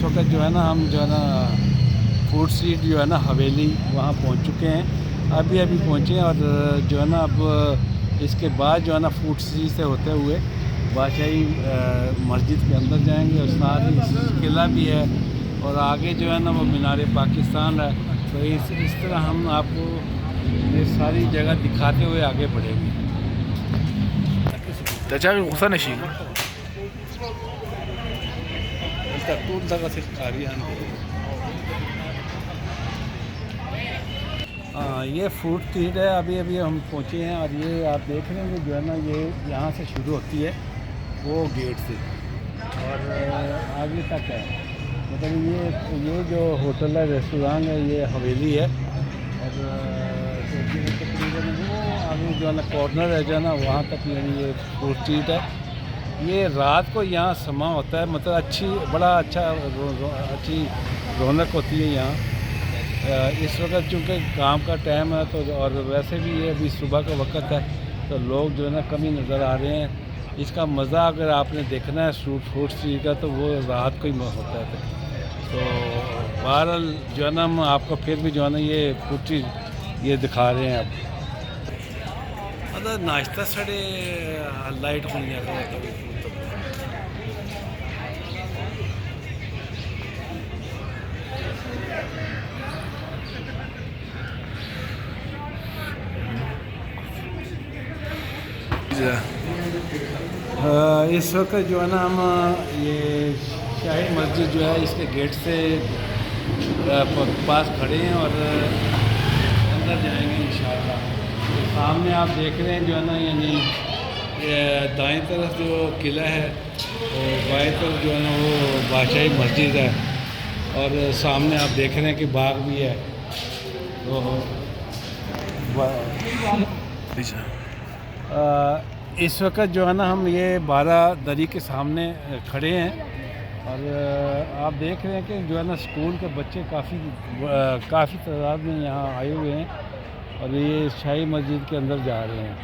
वक्त जो है ना हम जो है ना फूड स्ट्रीट जो है ना हवेली वहाँ पहुँच चुके हैं। अभी अभी पहुँचे हैं और जो है ना अब इसके बाद जो है ना फूड स्ट्रीट से होते हुए बादशाही मस्जिद के अंदर जाएंगे और साथ ही किला भी है और आगे जो है ना वो मीनार पाकिस्तान है। तो इस तरह हम आपको ये सारी जगह दिखाते हुए आगे बढ़ेंगे। त्याच्या गुस्सा नशी हाँ, ये फूड स्ट्रीट है। अभी अभी हम पहुँचे हैं और ये आप देख रहे हैं जो है ना ये यहाँ से शुरू होती है वो गेट से और आगे तक है। मतलब ये जो होटल है रेस्टोरेंट है ये हवेली है और तकरीबन वो आगे जो है ना कॉर्नर है जो है ना वहाँ तक यानी ये फूड स्ट्रीट है। ये रात को यहाँ समा होता है, मतलब बड़ा अच्छी रौनक होती है यहाँ। इस वक्त चूँकि काम का टाइम है तो और वैसे भी ये अभी सुबह का वक्त है तो लोग जो है ना कम ही नज़र आ रहे हैं। इसका मज़ा अगर आपने देखना है फूड स्ट्रीट का तो वो रात को ही होता है। तो बहरहाल जो है ना हम आपको फिर भी जो है ना ये फूड स्ट्रीट ये दिखा रहे हैं। अब अगर नाश्ता साढ़े लाइट हो जाएगा इस वक्त जो है ना हम ये शाही मस्जिद जो है इसके गेट से पास खड़े हैं और अंदर जाएंगे इंशाअल्लाह। तो सामने आप देख रहे हैं जो है ना यानी दाएं तरफ जो किला है और बाएं तरफ जो है ना वो बादशाही मस्जिद है और सामने आप देख रहे हैं कि बाग भी है। तो इस वक्त जो है ना हम ये 12 दरी के सामने खड़े हैं और आप देख रहे हैं कि जो है ना स्कूल के बच्चे काफ़ी तादाद में यहाँ आए हुए हैं और ये शाही मस्जिद के अंदर जा रहे हैं।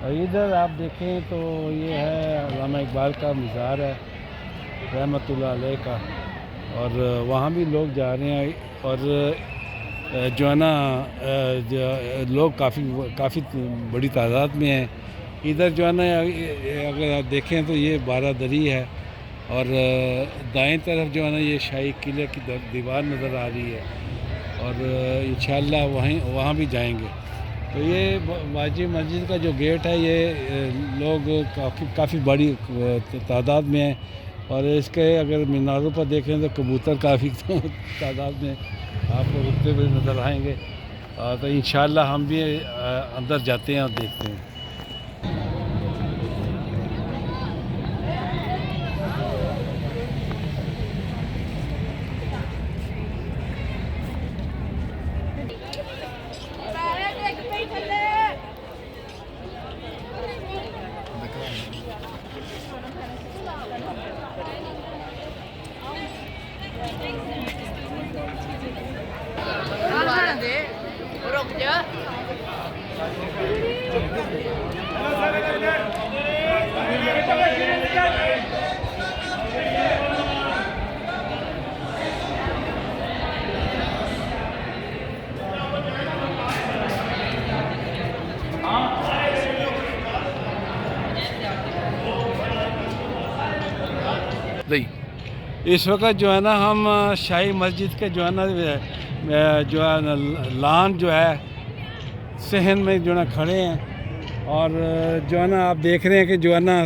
और इधर आप देखें तो ये है अल्लामा इकबाल का मज़ार है रहमतुल्लाह अलैह का और वहाँ भी लोग जा रहे हैं और जो है ना लोग काफ़ी बड़ी तादाद में हैं। इधर जो है ना अगर आप देखें तो ये 12 दरी है और दाएं तरफ जो है ना ये शाही किले की दीवार नज़र आ रही है और इंशाअल्लाह वहाँ भी जाएंगे। तो ये बादशाही मस्जिद का जो गेट है ये लोग काफ़ी बड़ी तादाद में है और इसके अगर मीनारों पर देखें तो कबूतर काफ़ी तादाद में आपको रुकते हुए नज़र आएंगे। तो इंशाअल्लाह हम भी अंदर जाते हैं और देखते हैं। इस वक्त जो है ना हम शाही मस्जिद के जो है ना लान जो है सहन में जो है ना खड़े हैं और जो है ना आप देख रहे हैं कि जो है ना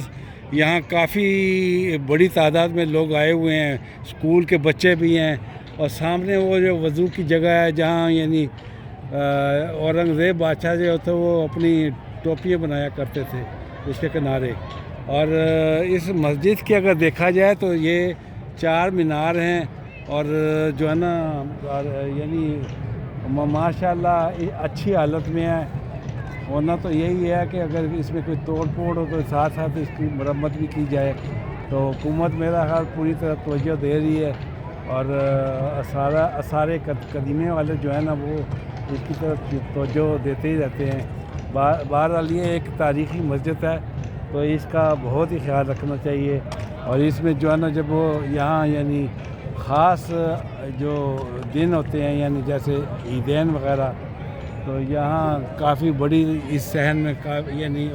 यहाँ काफ़ी बड़ी तादाद में लोग आए हुए हैं, स्कूल के बच्चे भी हैं और सामने वो जो वज़ू की जगह है जहाँ यानी औरंगज़ेब बादशाह जो थे वो अपनी टोपियाँ बनाया करते थे उसके किनारे। और इस मस्जिद की अगर देखा जाए तो ये 4 मीनार हैं और जो है ना यानी माशाल्लाह अच्छी हालत में है। होना तो यही है कि अगर इसमें कोई तोड़ फोड़ हो तो साथ साथ इसकी मरम्मत भी की जाए। तो हुकूमत मेरा ख्याल पूरी तरह तवज्जो दे रही है और आसारे कदीमे वाले जो है ना वो इसकी तरफ तवज्जो देते ही रहते हैं। बहरहाल ये एक तारीख़ी मस्जिद है तो इसका बहुत ही ख्याल रखना चाहिए। और इसमें जो है ना जब वो यहाँ यानी ख़ास जो दिन होते हैं यानी जैसे ईदैन वग़ैरह, तो यहाँ काफ़ी बड़ी इस शहर में यानी